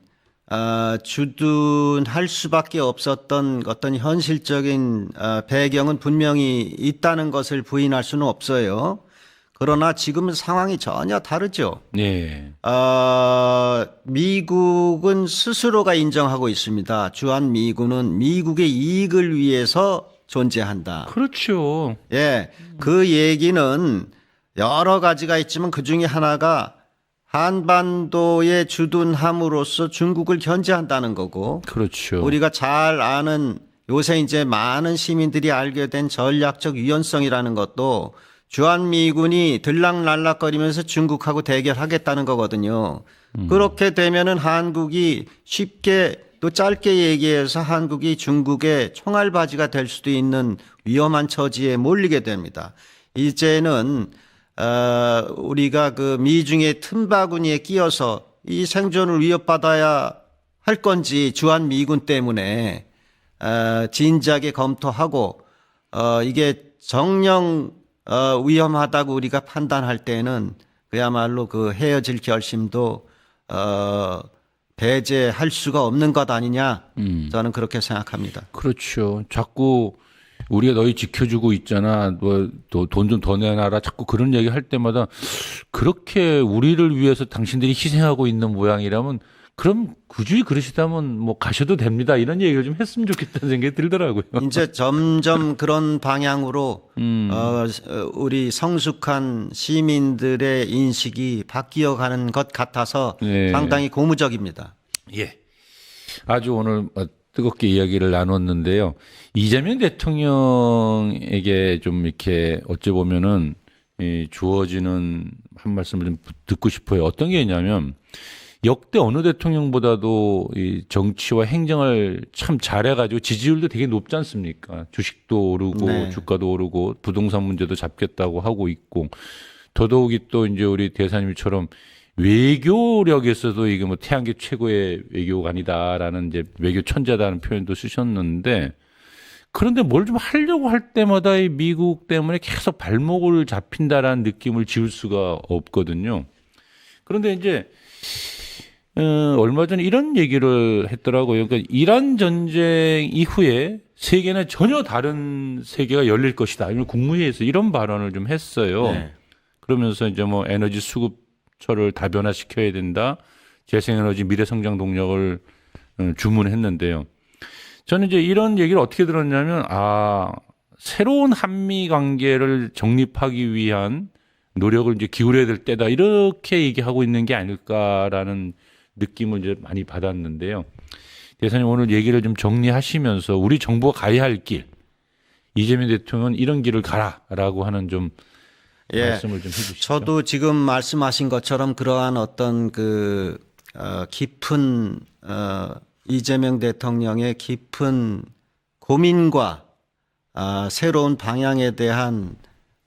주둔할 수밖에 없었던 어떤 현실적인 배경은 분명히 있다는 것을 부인할 수는 없어요. 그러나 지금은 상황이 전혀 다르죠. 네. 미국은 스스로가 인정하고 있습니다. 주한미군은 미국의 이익을 위해서 존재한다. 그렇죠. 예, 그 얘기는 여러 가지가 있지만 그 중에 하나가 한반도에 주둔함으로써 중국을 견제한다는 거고, 그렇죠. 우리가 잘 아는 요새 이제 많은 시민들이 알게 된 전략적 유연성이라는 것도 주한미군이 들락날락거리면서 중국하고 대결하겠다는 거거든요. 그렇게 되면은 한국이 쉽게 또 짧게 얘기해서 한국이 중국의 총알바지가 될 수도 있는 위험한 처지에 몰리게 됩니다. 이제는 우리가 그 미중의 틈바구니에 끼어서 이 생존을 위협받아야 할 건지 주한미군 때문에 진지하게 검토하고 이게 정령 위험하다고 우리가 판단할 때는 그야말로 그 헤어질 결심도 배제할 수가 없는 것 아니냐 저는 그렇게 생각합니다. 그렇죠. 자꾸 우리가 너희 지켜주고 있잖아. 뭐 돈 좀 더 내놔라. 자꾸 그런 얘기 할 때마다 그렇게 우리를 위해서 당신들이 희생하고 있는 모양이라면 그럼 굳이 그러시다면 뭐 가셔도 됩니다. 이런 얘기를 좀 했으면 좋겠다는 생각이 들더라고요. 이제 점점 그런 방향으로 우리 성숙한 시민들의 인식이 바뀌어가는 것 같아서 네. 상당히 고무적입니다. 예. 아주 오늘 뜨겁게 이야기를 나눴는데요. 이재명 대통령에게 좀 이렇게 어찌 보면은 주어지는 한 말씀을 좀 듣고 싶어요. 어떤 게 있냐면 역대 어느 대통령보다도 이 정치와 행정을 참 잘해가지고 지지율도 되게 높지 않습니까? 주식도 오르고 네. 주가도 오르고 부동산 문제도 잡겠다고 하고 있고 더더욱이 또 이제 우리 대사님처럼 외교력에서도 이게 뭐 태양계 최고의 외교관이다라는 이제 외교 천재다라는 표현도 쓰셨는데 그런데 뭘 좀 하려고 할 때마다 이 미국 때문에 계속 발목을 잡힌다라는 느낌을 지울 수가 없거든요. 그런데 이제 얼마 전에 이런 얘기를 했더라고요. 그러니까 이란 전쟁 이후에 세계는 전혀 다른 세계가 열릴 것이다. 이런 국무회의에서 이런 발언을 좀 했어요. 네. 그러면서 이제 뭐 에너지 수급처를 다변화시켜야 된다. 재생에너지 미래성장 동력을 주문했는데요. 저는 이제 이런 얘기를 어떻게 들었냐면 새로운 한미 관계를 정립하기 위한 노력을 이제 기울여야 될 때다. 이렇게 얘기하고 있는 게 아닐까라는 느낌을 이제 많이 받았는데요. 대사님 오늘 얘기를 좀 정리하시면서 우리 정부가 가야 할 길, 이재명 대통령은 이런 길을 가라라고 하는 좀 말씀을 좀 해주시죠. 저도 지금 말씀하신 것처럼 그러한 어떤 깊은 이재명 대통령의 깊은 고민과 새로운 방향에 대한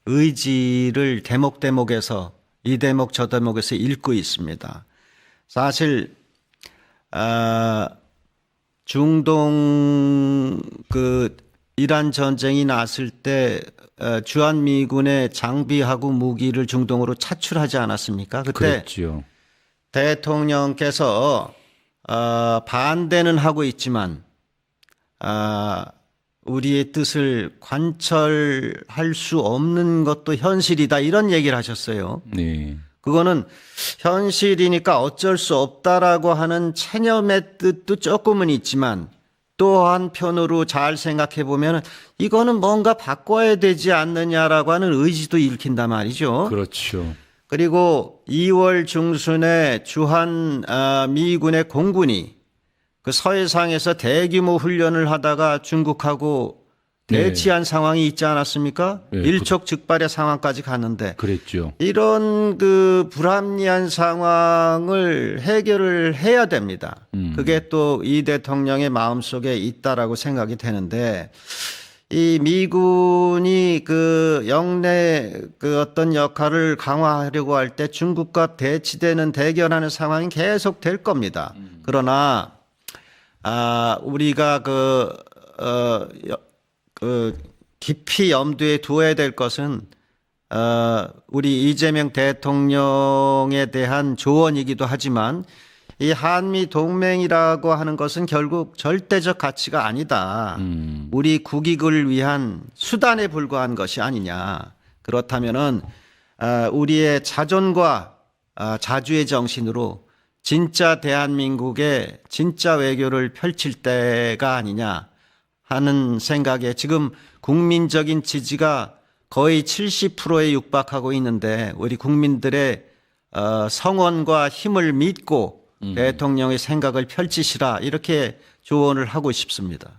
의지를 대목대목에서 이 대목 저 대목에서 읽고 있습니다. 사실 중동 이란 전쟁이 났을 때 주한미군의 장비하고 무기를 중동으로 차출하지 않았습니까? 그때 그랬지요. 대통령께서 반대는 하고 있지만 우리의 뜻을 관철할 수 없는 것도 현실이다 이런 얘기를 하셨어요. 네. 그거는 현실이니까 어쩔 수 없다라고 하는 체념의 뜻도 조금은 있지만 또 한편으로 잘 생각해 보면 이거는 뭔가 바꿔야 되지 않느냐라고 하는 의지도 일으킨단 말이죠. 그렇죠. 그리고 2월 중순에 주한 미군의 공군이 그 서해상에서 대규모 훈련을 하다가 중국하고 대치한 상황이 있지 않았습니까? 네, 일촉즉발의 상황까지 갔는데 그랬죠. 이런 불합리한 상황을 해결을 해야 됩니다. 그게 또 이 대통령의 마음속에 있다라고 생각이 되는데 이 미군이 영내 어떤 역할을 강화하려고 할 때 중국과 대치되는 대결하는 상황이 계속 될 겁니다. 그러나 우리가 깊이 염두에 두어야 될 것은 우리 이재명 대통령에 대한 조언이기도 하지만 이 한미 동맹이라고 하는 것은 결국 절대적 가치가 아니다. 우리 국익을 위한 수단에 불과한 것이 아니냐. 그렇다면은 우리의 자존과 자주의 정신으로 진짜 대한민국의 진짜 외교를 펼칠 때가 아니냐 하는 생각에 지금 국민적인 지지가 거의 70%에 육박하고 있는데 우리 국민들의 성원과 힘을 믿고 대통령의 생각을 펼치시라 이렇게 조언을 하고 싶습니다.